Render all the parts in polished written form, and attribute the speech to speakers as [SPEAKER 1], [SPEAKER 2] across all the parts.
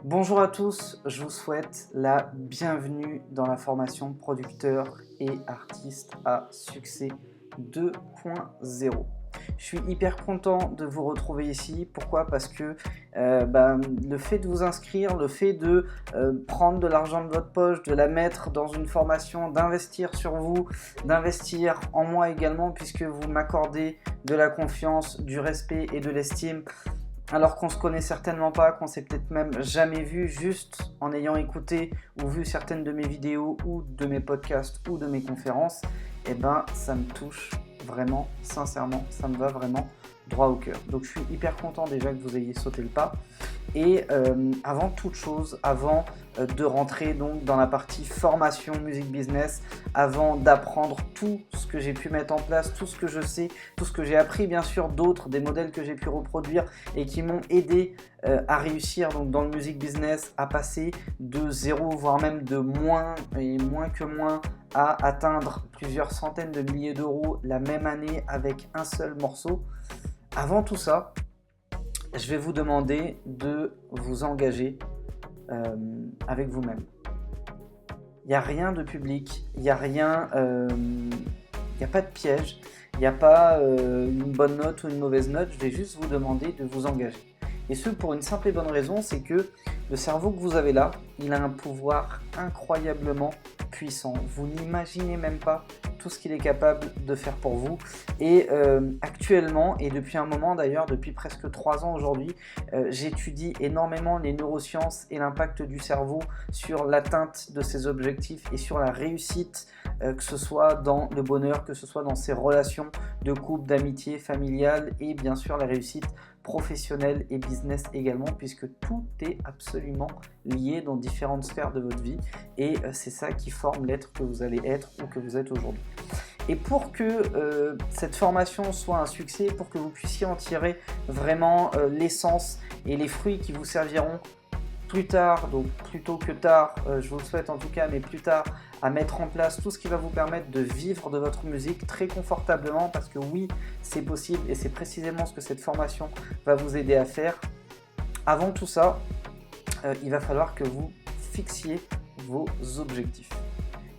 [SPEAKER 1] Bonjour à tous, je vous souhaite la bienvenue dans la formation producteur et artiste à succès 2.0. Je suis hyper content de vous retrouver ici. Pourquoi? Parce que le fait de vous inscrire, le fait de prendre de l'argent de votre poche, de la mettre dans une formation, d'investir sur vous, d'investir en moi également, puisque vous m'accordez de la confiance, du respect et de l'estime, alors qu'on se connaît certainement pas, qu'on s'est peut-être même jamais vu, juste en ayant écouté ou vu certaines de mes vidéos ou de mes podcasts ou de mes conférences, ça me touche vraiment, sincèrement, ça me va vraiment droit au cœur. Donc je suis hyper content déjà que vous ayez sauté le pas. Et avant toute chose, avant de rentrer donc dans la partie formation musique business, avant d'apprendre tout ce que j'ai pu mettre en place, tout ce que je sais, tout ce que j'ai appris bien sûr d'autres, des modèles que j'ai pu reproduire et qui m'ont aidé à réussir donc dans le music business, à passer de zéro voire même de moins et moins que moins à atteindre plusieurs centaines de milliers d'euros la même année avec un seul morceau. Avant tout ça, je vais vous demander de vous engager avec vous-même. Il n'y a rien de public, il n'y a rien, il n'y a pas de piège, il n'y a pas une bonne note ou une mauvaise note, je vais juste vous demander de vous engager. Et ce pour une simple et bonne raison, c'est que le cerveau que vous avez là, il a un pouvoir incroyablement puissant. Vous n'imaginez même pas tout ce qu'il est capable de faire pour vous. Et actuellement, et depuis un moment d'ailleurs, depuis presque 3 ans aujourd'hui, j'étudie énormément les neurosciences et l'impact du cerveau sur l'atteinte de ses objectifs et sur la réussite, que ce soit dans le bonheur, que ce soit dans ses relations de couple, d'amitié, familiale et bien sûr la réussite professionnel et business également, puisque tout est absolument lié dans différentes sphères de votre vie et c'est ça qui forme l'être que vous allez être ou que vous êtes aujourd'hui. Et pour que cette formation soit un succès, pour que vous puissiez en tirer vraiment l'essence et les fruits qui vous serviront plus tard, donc plus tôt que tard, je vous le souhaite en tout cas, mais plus tard, à mettre en place tout ce qui va vous permettre de vivre de votre musique très confortablement, parce que oui, c'est possible et c'est précisément ce que cette formation va vous aider à faire. Avant tout ça, il va falloir que vous fixiez vos objectifs.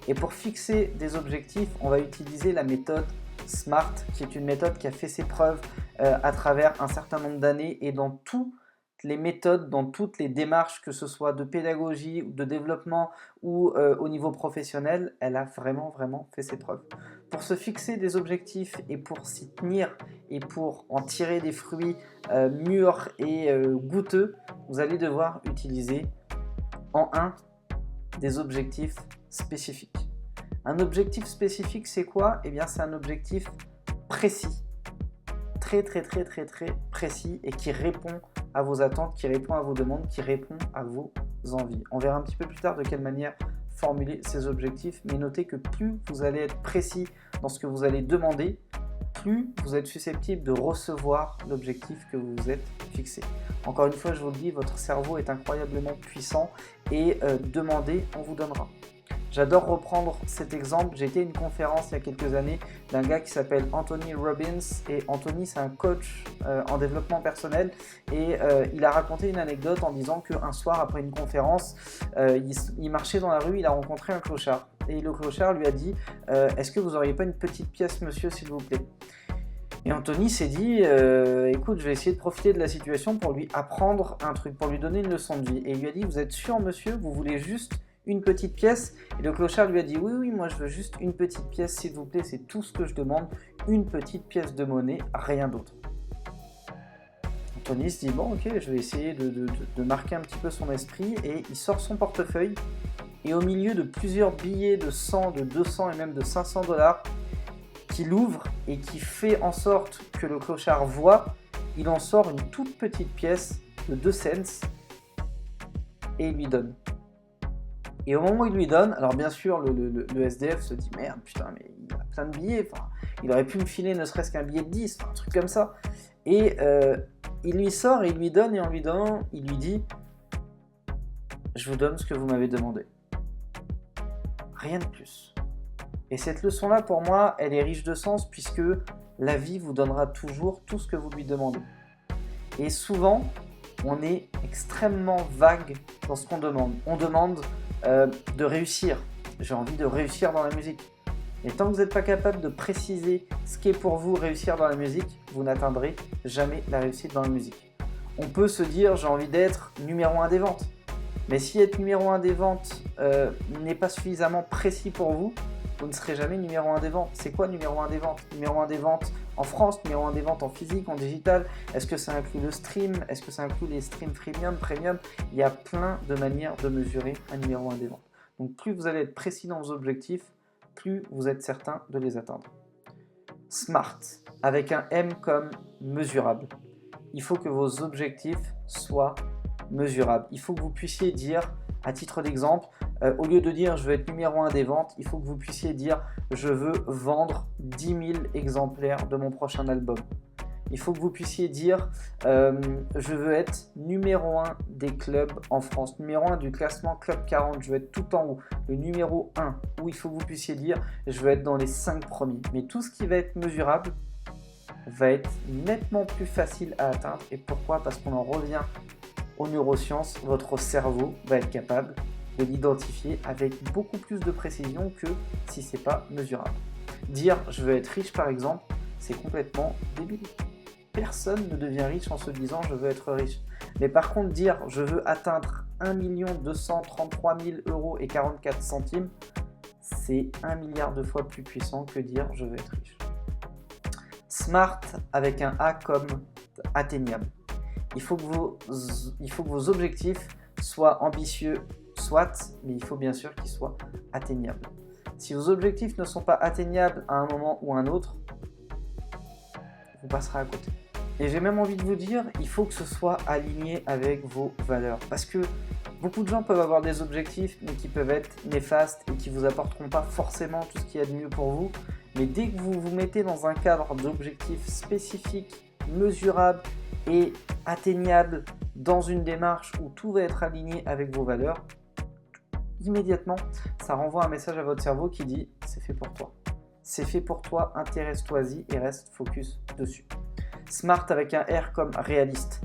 [SPEAKER 1] Et pour fixer des objectifs, on va utiliser la méthode SMART, qui est une méthode qui a fait ses preuves à travers un certain nombre d'années et dans tout les méthodes, dans toutes les démarches, que ce soit de pédagogie, de développement ou au niveau professionnel, elle a vraiment fait ses preuves. Pour se fixer des objectifs et pour s'y tenir et pour en tirer des fruits mûrs et goûteux, vous allez devoir utiliser en un des objectifs spécifiques. Un objectif spécifique, c'est quoi? Eh bien, c'est un objectif précis, très précis et qui répond à vos attentes, qui répond à vos demandes, qui répond à vos envies. On verra un petit peu plus tard de quelle manière formuler ces objectifs, mais notez que plus vous allez être précis dans ce que vous allez demander, plus vous êtes susceptible de recevoir l'objectif que vous vous êtes fixé. Encore une fois, je vous le dis, votre cerveau est incroyablement puissant et demandez, on vous donnera. J'adore reprendre cet exemple. J'ai été à une conférence il y a quelques années d'un gars qui s'appelle Anthony Robbins. Et Anthony, c'est un coach en développement personnel. Et il a raconté une anecdote en disant qu'un soir, après une conférence, il marchait dans la rue, il a rencontré un clochard. Et le clochard lui a dit « Est-ce que vous n'auriez pas une petite pièce, monsieur, s'il vous plaît ?» Et Anthony s'est dit écoute, je vais essayer de profiter de la situation pour lui apprendre un truc, pour lui donner une leçon de vie. Et il lui a dit « Vous êtes sûr, monsieur, vous voulez juste une petite pièce ?» Et le clochard lui a dit oui, moi je veux juste une petite pièce s'il vous plaît, c'est tout ce que je demande, une petite pièce de monnaie, rien d'autre. Anthony se dit bon ok, je vais essayer de marquer un petit peu son esprit et il sort son portefeuille et au milieu de plusieurs billets de 100, de 200 et même de 500 $, qu'il ouvre et qui fait en sorte que le clochard voit, il en sort une toute petite pièce de 2 cents et il lui donne. Et au moment où il lui donne, alors bien sûr le SDF se dit merde putain mais il a plein de billets, enfin, il aurait pu me filer ne serait-ce qu'un billet de 10, un truc comme ça. Et il lui sort et il lui donne et en lui donnant, il lui dit je vous donne ce que vous m'avez demandé. Rien de plus. Et cette leçon-là pour moi, elle est riche de sens puisque la vie vous donnera toujours tout ce que vous lui demandez. Et souvent, on est extrêmement vague dans ce qu'on demande. On demande de réussir. J'ai envie de réussir dans la musique. Et tant que vous n'êtes pas capable de préciser ce qu'est pour vous réussir dans la musique, vous n'atteindrez jamais la réussite dans la musique. On peut se dire j'ai envie d'être numéro 1 des ventes. Mais si être numéro 1 des ventes n'est pas suffisamment précis pour vous, vous ne serez jamais numéro 1 des ventes. C'est quoi numéro 1 des ventes? Numéro 1 des ventes en France, numéro 1 des ventes en physique, en digital. Est-ce que ça inclut le stream? Est-ce que ça inclut les streams freemium, premium? Il y a plein de manières de mesurer un numéro 1 des ventes. Donc plus vous allez être précis dans vos objectifs, plus vous êtes certain de les atteindre. SMART, avec un M comme mesurable. Il faut que vos objectifs soient mesurables. Il faut que vous puissiez dire, à titre d'exemple, au lieu de dire je veux être numéro 1 des ventes, il faut que vous puissiez dire je veux vendre 10 000 exemplaires de mon prochain album. Il faut que vous puissiez dire je veux être numéro 1 des clubs en France, numéro 1 du classement Club 40, je veux être tout en haut, le numéro 1, où il faut que vous puissiez dire je veux être dans les 5 premiers. Mais tout ce qui va être mesurable va être nettement plus facile à atteindre. Et pourquoi? Parce qu'on en revient aux neurosciences, votre cerveau va être capable de l'identifier avec beaucoup plus de précision que si ce n'est pas mesurable. Dire je veux être riche par exemple, c'est complètement débile. Personne ne devient riche en se disant je veux être riche. Mais par contre dire je veux atteindre 1 233 000 € et 44 centimes, c'est 1 milliard de fois plus puissant que dire je veux être riche. SMART avec un A comme atteignable. Il faut que vos objectifs soient ambitieux, soit, mais il faut bien sûr qu'ils soient atteignables. Si vos objectifs ne sont pas atteignables à un moment ou un autre, vous passerez à côté. Et j'ai même envie de vous dire, il faut que ce soit aligné avec vos valeurs. Parce que beaucoup de gens peuvent avoir des objectifs, mais qui peuvent être néfastes et qui ne vous apporteront pas forcément tout ce qu'il y a de mieux pour vous. Mais dès que vous vous mettez dans un cadre d'objectifs spécifiques, mesurables et atteignables, dans une démarche où tout va être aligné avec vos valeurs, immédiatement, ça renvoie un message à votre cerveau qui dit « c'est fait pour toi ». C'est fait pour toi, intéresse-toi-y et reste focus dessus. SMART avec un R comme réaliste.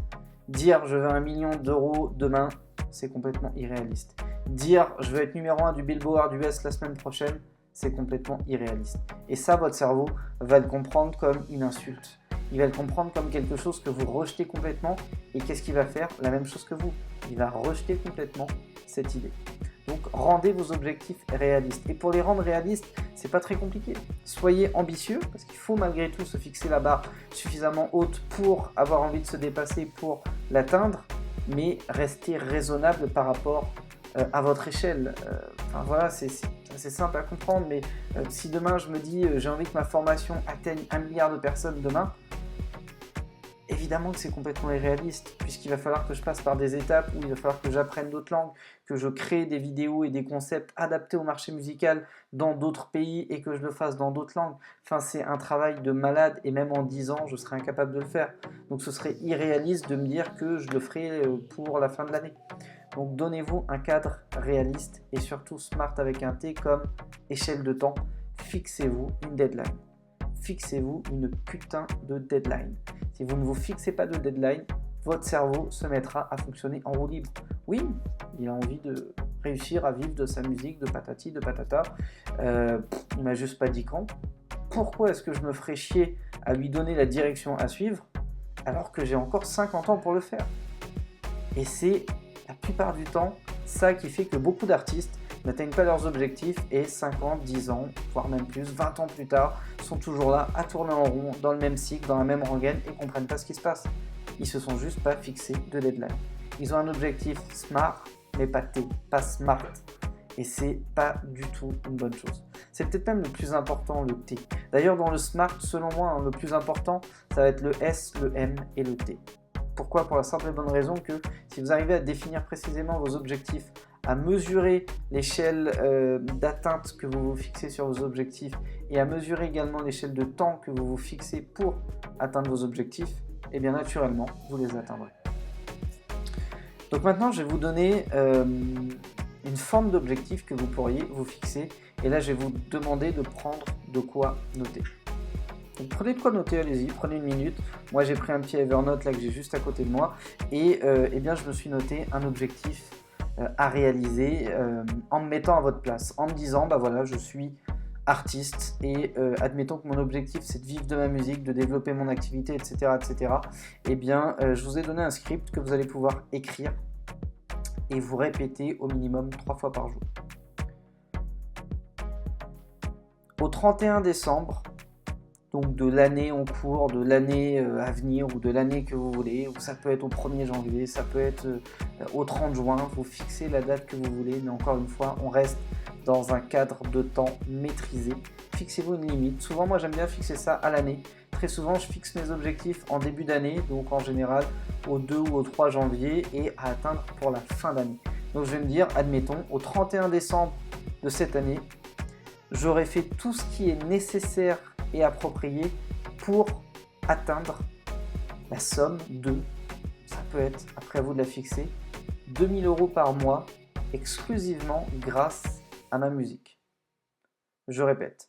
[SPEAKER 1] Dire « je veux 1 million d'euros demain », c'est complètement irréaliste. Dire « je veux être numéro 1 du Billboard US la semaine prochaine », c'est complètement irréaliste. Et ça, votre cerveau va le comprendre comme une insulte. Il va le comprendre comme quelque chose que vous rejetez complètement. Et qu'est-ce qu'il va faire? La même chose que vous. Il va rejeter complètement cette idée. Donc, rendez vos objectifs réalistes. Et pour les rendre réalistes, c'est pas très compliqué. Soyez ambitieux, parce qu'il faut malgré tout se fixer la barre suffisamment haute pour avoir envie de se dépasser, pour l'atteindre, mais restez raisonnable par rapport à votre échelle. Enfin voilà, c'est simple à comprendre, mais si demain je me dis j'ai envie que ma formation atteigne 1 milliard de personnes demain, évidemment que c'est complètement irréaliste, puisqu'il va falloir que je passe par des étapes où il va falloir que j'apprenne d'autres langues, que je crée des vidéos et des concepts adaptés au marché musical dans d'autres pays et que je le fasse dans d'autres langues. Enfin, c'est un travail de malade et même en 10 ans, je serais incapable de le faire. Donc ce serait irréaliste de me dire que je le ferai pour la fin de l'année. Donc donnez-vous un cadre réaliste et surtout SMART avec un T comme échelle de temps. Fixez-vous une deadline. Fixez-vous une putain de deadline. Si vous ne vous fixez pas de deadline, votre cerveau se mettra à fonctionner en roue libre. Oui, il a envie de réussir à vivre de sa musique, de patati, de patata. Il m'a juste pas dit quand. Pourquoi est-ce que je me ferais chier à lui donner la direction à suivre alors que j'ai encore 50 ans pour le faire? Et c'est la plupart du temps ça qui fait que beaucoup d'artistes n'atteignent pas leurs objectifs et 50, 10 ans, voire même plus, 20 ans plus tard, sont toujours là à tourner en rond, dans le même cycle, dans la même rengaine et ne comprennent pas ce qui se passe. Ils se sont juste pas fixés de deadline. Ils ont un objectif smart, mais pas T, pas smart. Et c'est pas du tout une bonne chose. C'est peut-être même le plus important, le T. D'ailleurs, dans le smart, selon moi, le plus important, ça va être le S, le M et le T. Pourquoi? Pour la simple et bonne raison que si vous arrivez à définir précisément vos objectifs, à mesurer l'échelle d'atteinte que vous vous fixez sur vos objectifs et à mesurer également l'échelle de temps que vous vous fixez pour atteindre vos objectifs, et bien naturellement, vous les atteindrez. Donc maintenant, je vais vous donner une forme d'objectif que vous pourriez vous fixer. Et là, je vais vous demander de prendre de quoi noter. Donc prenez de quoi noter, allez-y, prenez une minute. Moi j'ai pris un petit Evernote là que j'ai juste à côté de moi et eh bien je me suis noté un objectif à réaliser en me mettant à votre place, en me disant bah voilà, je suis artiste et admettons que mon objectif c'est de vivre de ma musique, de développer mon activité, etc. etc. Eh bien je vous ai donné un script que vous allez pouvoir écrire et vous répéter au minimum 3 fois par jour. Au 31 décembre, donc de l'année en cours, de l'année à venir ou de l'année que vous voulez, ou ça peut être au 1er janvier, ça peut être au 30 juin, vous fixez la date que vous voulez, mais encore une fois, on reste dans un cadre de temps maîtrisé. Fixez-vous une limite. Souvent, moi, j'aime bien fixer ça à l'année. Très souvent, je fixe mes objectifs en début d'année, donc en général au 2 ou au 3 janvier et à atteindre pour la fin d'année. Donc, je vais me dire, admettons, au 31 décembre de cette année, j'aurai fait tout ce qui est nécessaire et approprié pour atteindre la somme de, ça peut être, après vous de la fixer, 2 000 € par mois exclusivement grâce à ma musique. Je répète,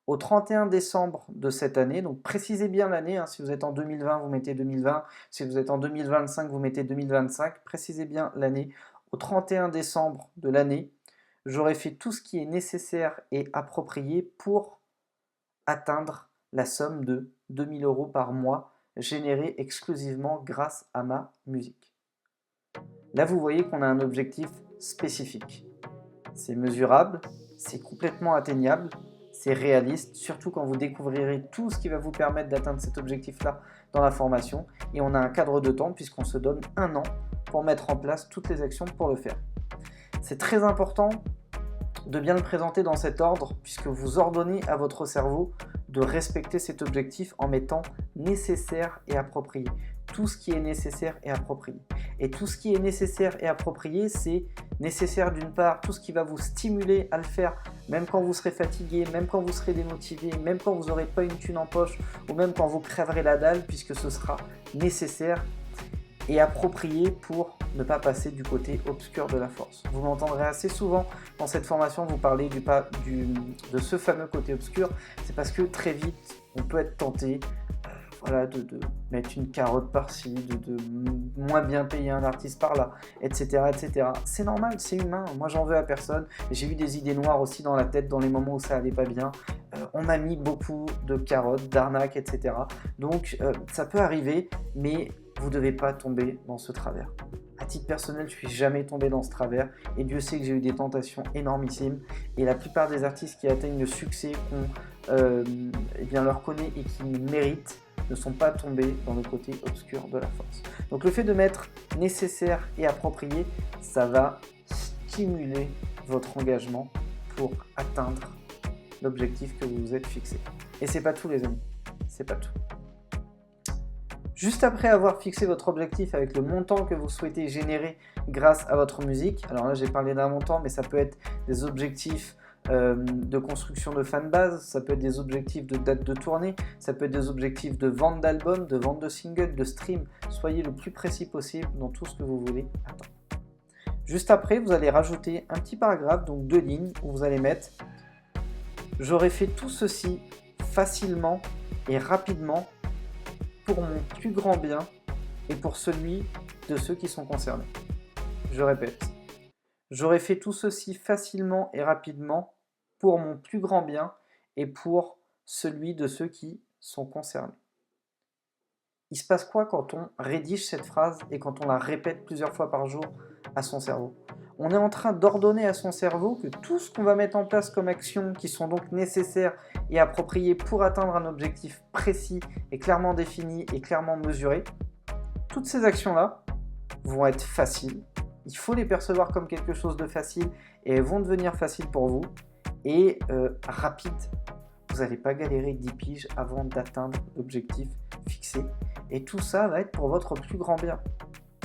[SPEAKER 1] au 31 décembre de cette année, donc précisez bien l'année, si vous êtes en 2020, vous mettez 2020, si vous êtes en 2025, vous mettez 2025, précisez bien l'année. Au 31 décembre de l'année, j'aurai fait tout ce qui est nécessaire et approprié pour atteindre la somme de 2 000 € par mois générée exclusivement grâce à ma musique. Là, vous voyez qu'on a un objectif spécifique. C'est mesurable, c'est complètement atteignable, c'est réaliste, surtout quand vous découvrirez tout ce qui va vous permettre d'atteindre cet objectif-là dans la formation. Et on a un cadre de temps puisqu'on se donne 1 an pour mettre en place toutes les actions pour le faire. C'est très important de bien le présenter dans cet ordre puisque vous ordonnez à votre cerveau de respecter cet objectif en mettant nécessaire et approprié. Tout ce qui est nécessaire et approprié. Et tout ce qui est nécessaire et approprié, c'est nécessaire d'une part, tout ce qui va vous stimuler à le faire, même quand vous serez fatigué, même quand vous serez démotivé, même quand vous n'aurez pas une thune en poche, ou même quand vous crèverez la dalle, puisque ce sera nécessaire et approprié pour ne pas passer du côté obscur de la force. Vous m'entendrez assez souvent dans cette formation vous parler de ce fameux côté obscur, c'est parce que très vite, on peut être tenté de mettre une carotte par-ci, de moins bien payer un artiste par-là, etc., etc. C'est normal, c'est humain, moi j'en veux à personne. J'ai eu des idées noires aussi dans la tête dans les moments où ça allait pas bien. On m'a mis beaucoup de carottes, d'arnaques, etc. Donc ça peut arriver, mais vous ne devez pas tomber dans ce travers. À titre personnel, je ne suis jamais tombé dans ce travers et Dieu sait que j'ai eu des tentations énormissimes. Et la plupart des artistes qui atteignent le succès qu'on leur connaît et qui méritent ne sont pas tombés dans le côté obscur de la force. Donc le fait de mettre nécessaire et approprié, ça va stimuler votre engagement pour atteindre l'objectif que vous vous êtes fixé. Et c'est pas tout les amis, c'est pas tout. Juste après avoir fixé votre objectif avec le montant que vous souhaitez générer grâce à votre musique, alors là j'ai parlé d'un montant, mais ça peut être des objectifs de construction de fanbase, ça peut être des objectifs de date de tournée, ça peut être des objectifs de vente d'albums, de vente de singles, de stream. Soyez le plus précis possible dans tout ce que vous voulez atteindre. Juste après, vous allez rajouter un petit paragraphe, donc 2 lignes, où vous allez mettre « J'aurais fait tout ceci facilement et rapidement pour mon plus grand bien et pour celui de ceux qui sont concernés. » Je répète. J'aurais fait tout ceci facilement et rapidement pour mon plus grand bien et pour celui de ceux qui sont concernés. Il se passe quoi quand on rédige cette phrase et quand on la répète plusieurs fois par jour à son cerveau? On est en train d'ordonner à son cerveau que tout ce qu'on va mettre en place comme actions qui sont donc nécessaires et appropriées pour atteindre un objectif précis et clairement défini et clairement mesuré, toutes ces actions-là vont être faciles. Il faut les percevoir comme quelque chose de facile et elles vont devenir faciles pour vous et rapides. Vous n'allez pas galérer 10 piges avant d'atteindre l'objectif fixé. Et tout ça va être pour votre plus grand bien.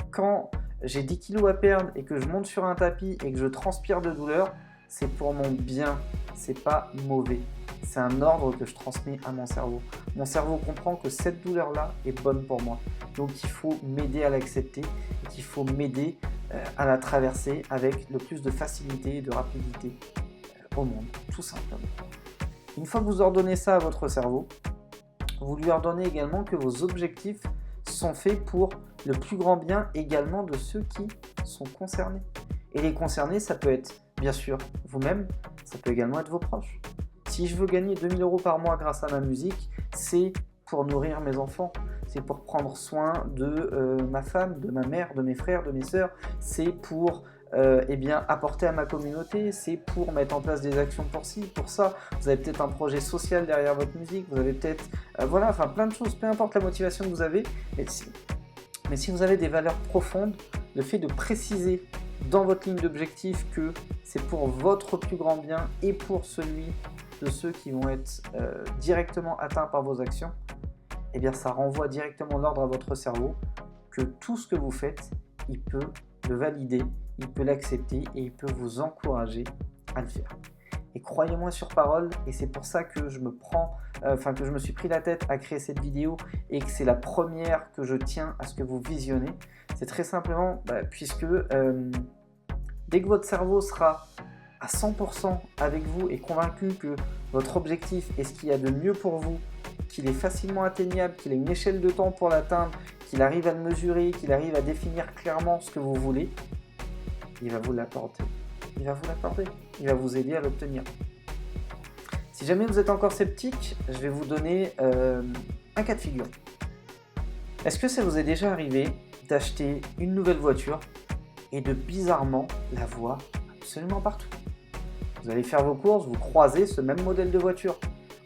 [SPEAKER 1] Quand j'ai 10 kilos à perdre et que je monte sur un tapis et que je transpire de douleur, c'est pour mon bien, c'est pas mauvais. C'est un ordre que je transmets à mon cerveau. Mon cerveau comprend que cette douleur-là est bonne pour moi. Donc il faut m'aider à l'accepter et qu'il faut m'aider à la traverser avec le plus de facilité et de rapidité au monde, tout simplement. Une fois que vous ordonnez ça à votre cerveau, vous lui ordonnez également que vos objectifs sont faits pour le plus grand bien également de ceux qui sont concernés. Et les concernés, ça peut être bien sûr vous-même, ça peut également être vos proches. Si je veux gagner 2 000 € par mois grâce à ma musique, c'est pour nourrir mes enfants, c'est pour prendre soin de ma femme, de ma mère, de mes frères, de mes sœurs, c'est pour apporter à ma communauté, c'est pour mettre en place des actions pour ci, pour ça. Vous avez peut-être un projet social derrière votre musique, vous avez peut-être plein de choses, peu importe la motivation que vous avez. Mais si vous avez des valeurs profondes, le fait de préciser dans votre ligne d'objectif que c'est pour votre plus grand bien et pour celui de ceux qui vont être directement atteints par vos actions, eh bien ça renvoie directement l'ordre à votre cerveau que tout ce que vous faites, il peut le valider, il peut l'accepter et il peut vous encourager à le faire. Et croyez-moi sur parole, et c'est pour ça que je me suis pris la tête à créer cette vidéo et que c'est la première que je tiens à ce que vous visionnez. C'est très simplement puisque dès que votre cerveau sera à 100% avec vous et convaincu que votre objectif est ce qu'il y a de mieux pour vous, qu'il est facilement atteignable, qu'il a une échelle de temps pour l'atteindre, qu'il arrive à le mesurer, qu'il arrive à définir clairement ce que vous voulez, il va vous l'apporter. Il va vous l'accorder. Il va vous aider à l'obtenir. Si jamais vous êtes encore sceptique, je vais vous donner un cas de figure. Est-ce que ça vous est déjà arrivé d'acheter une nouvelle voiture et de bizarrement la voir absolument partout? Vous allez faire vos courses, vous croisez ce même modèle de voiture.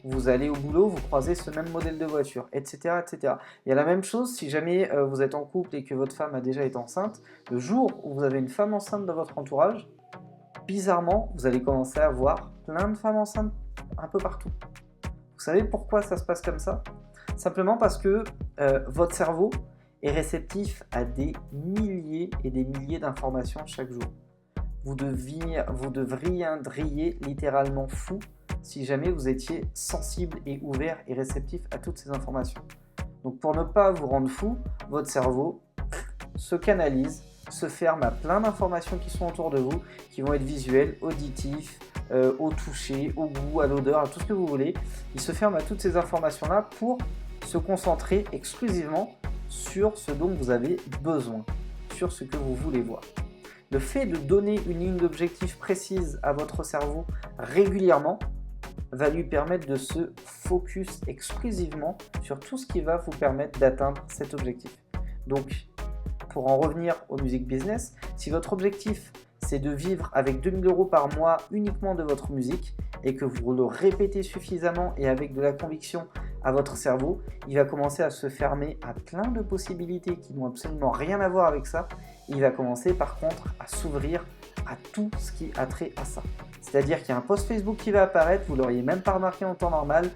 [SPEAKER 1] Vous allez au boulot, vous croisez ce même modèle de voiture, etc., etc. Il y a la même chose si jamais vous êtes en couple et que votre femme a déjà été enceinte. Le jour où vous avez une femme enceinte dans votre entourage, bizarrement, vous allez commencer à voir plein de femmes enceintes un peu partout. Vous savez pourquoi ça se passe comme ça? Simplement parce que votre cerveau est réceptif à des milliers et des milliers d'informations chaque jour. Vous deviendriez littéralement fou si jamais vous étiez sensible et ouvert et réceptif à toutes ces informations. Donc pour ne pas vous rendre fou, votre cerveau se canalise, se ferme à plein d'informations qui sont autour de vous, qui vont être visuelles, auditifs, au toucher, au goût, à l'odeur, à tout ce que vous voulez. Il se ferme à toutes ces informations-là pour se concentrer exclusivement sur ce dont vous avez besoin, sur ce que vous voulez voir. Le fait de donner une ligne d'objectif précise à votre cerveau régulièrement va lui permettre de se focus exclusivement sur tout ce qui va vous permettre d'atteindre cet objectif. Donc, pour en revenir aux musiques business, si votre objectif c'est de vivre avec 2 000 € par mois uniquement de votre musique et que vous le répétez suffisamment et avec de la conviction à votre cerveau, il va commencer à se fermer à plein de possibilités qui n'ont absolument rien à voir avec ça. Il va commencer par contre à s'ouvrir à tout ce qui a trait à ça. C'est-à-dire qu'il y a un post Facebook qui va apparaître, vous ne l'auriez même pas remarqué en temps normal,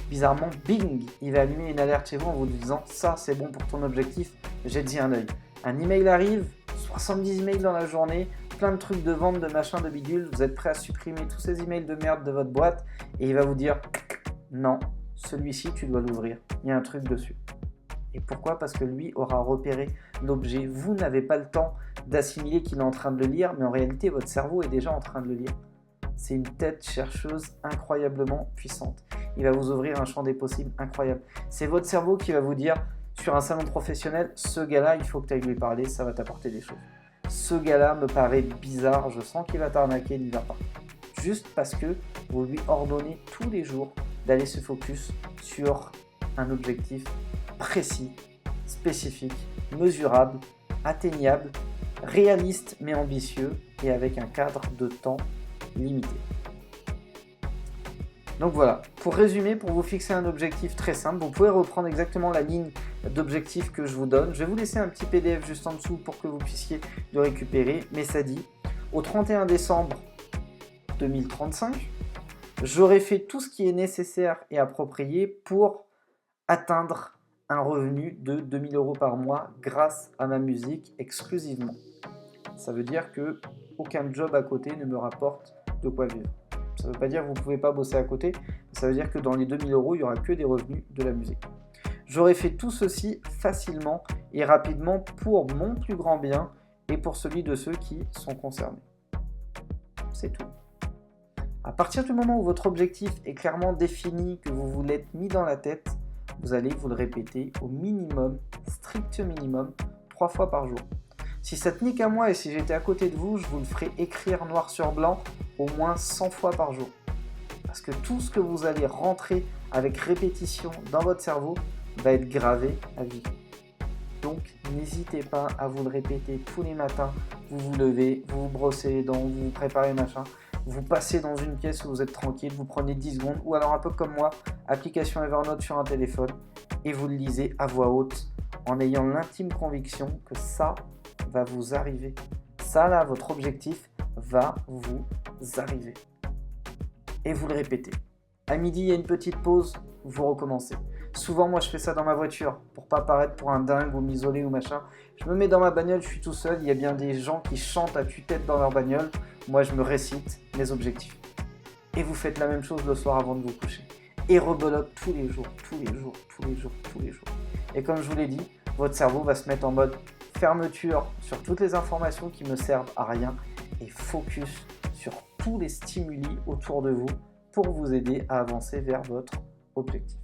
[SPEAKER 1] bizarrement, bing, il va allumer une alerte chez vous en vous disant « ça c'est bon pour ton objectif, jette-y un œil ». Un email arrive, 70 emails dans la journée, plein de trucs de vente, de machin, de bidule, vous êtes prêt à supprimer tous ces emails de merde de votre boîte et il va vous dire « non, celui-ci tu dois l'ouvrir, il y a un truc dessus ». Et pourquoi? Parce que lui aura repéré l'objet. Vous n'avez pas le temps d'assimiler qu'il est en train de le lire, mais en réalité, votre cerveau est déjà en train de le lire. C'est une tête chercheuse incroyablement puissante. Il va vous ouvrir un champ des possibles incroyable. C'est votre cerveau qui va vous dire, sur un salon professionnel, ce gars-là, il faut que tu ailles lui parler, ça va t'apporter des choses. Ce gars-là me paraît bizarre, je sens qu'il va t'arnaquer, n'y va pas. Juste parce que vous lui ordonnez tous les jours d'aller se focus sur un objectif précis, spécifique, mesurable, atteignable, réaliste mais ambitieux et avec un cadre de temps limité. Donc voilà, pour résumer, pour vous fixer un objectif très simple, vous pouvez reprendre exactement la ligne d'objectif que je vous donne. Je vais vous laisser un petit PDF juste en dessous pour que vous puissiez le récupérer, mais ça dit, au 31 décembre 2035, j'aurai fait tout ce qui est nécessaire et approprié pour atteindre un revenu de 2 000 € par mois grâce à ma musique exclusivement. Ça veut dire que aucun job à côté ne me rapporte de quoi vivre. Ça ne veut pas dire que vous ne pouvez pas bosser à côté, mais ça veut dire que dans les 2 000 €, il n'y aura que des revenus de la musique. J'aurais fait tout ceci facilement et rapidement pour mon plus grand bien et pour celui de ceux qui sont concernés. C'est tout. À partir du moment où votre objectif est clairement défini, que vous vous l'êtes mis dans la tête, vous allez vous le répéter au minimum, strict minimum, 3 fois par jour. Si ça tenait qu'à moi et si j'étais à côté de vous, je vous le ferai écrire noir sur blanc au moins 100 fois par jour. Parce que tout ce que vous allez rentrer avec répétition dans votre cerveau va être gravé à vie. Donc n'hésitez pas à vous le répéter tous les matins. Vous vous levez, vous vous brossez les dents, vous vous préparez machin. Vous passez dans une pièce où vous êtes tranquille, vous prenez 10 secondes, ou alors un peu comme moi, application Evernote sur un téléphone, et vous le lisez à voix haute en ayant l'intime conviction que ça va vous arriver. Ça là, votre objectif va vous arriver. Et vous le répétez. À midi, il y a une petite pause, vous recommencez. Souvent, moi, je fais ça dans ma voiture pour pas paraître pour un dingue ou m'isoler ou machin. Je me mets dans ma bagnole, je suis tout seul. Il y a bien des gens qui chantent à tue-tête dans leur bagnole. Moi, je me récite mes objectifs. Et vous faites la même chose le soir avant de vous coucher. Et rebelote tous les jours, tous les jours, tous les jours, tous les jours. Et comme je vous l'ai dit, votre cerveau va se mettre en mode fermeture sur toutes les informations qui me servent à rien et focus sur tous les stimuli autour de vous pour vous aider à avancer vers votre objectif.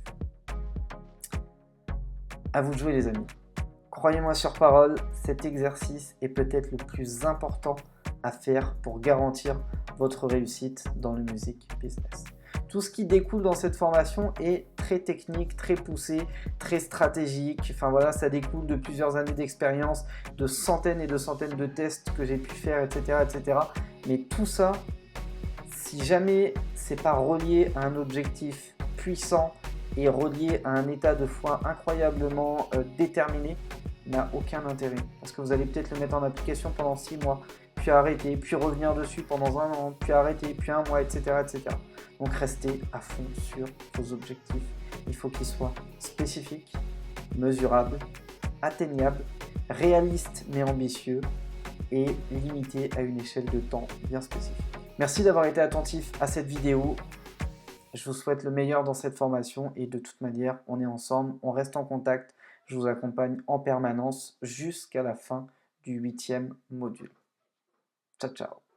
[SPEAKER 1] À vous de jouer les amis. Croyez-moi sur parole, cet exercice est peut-être le plus important à faire pour garantir votre réussite dans le music business. Tout ce qui découle dans cette formation est très technique, très poussé, très stratégique. Enfin voilà, ça découle de plusieurs années d'expérience, de centaines et de centaines de tests que j'ai pu faire, etc., etc. Mais tout ça, si jamais c'est pas relié à un objectif puissant et relié à un état de foi incroyablement déterminé, n'a aucun intérêt. Parce que vous allez peut-être le mettre en application pendant 6 mois, puis arrêter, puis revenir dessus pendant 1 an, puis arrêter, puis 1 mois, etc., etc. Donc restez à fond sur vos objectifs. Il faut qu'ils soient spécifiques, mesurables, atteignables, réalistes mais ambitieux et limités à une échelle de temps bien spécifique. Merci d'avoir été attentif à cette vidéo. Je vous souhaite le meilleur dans cette formation et de toute manière, on est ensemble, on reste en contact. Je vous accompagne en permanence jusqu'à la fin du 8e module. Ciao, ciao.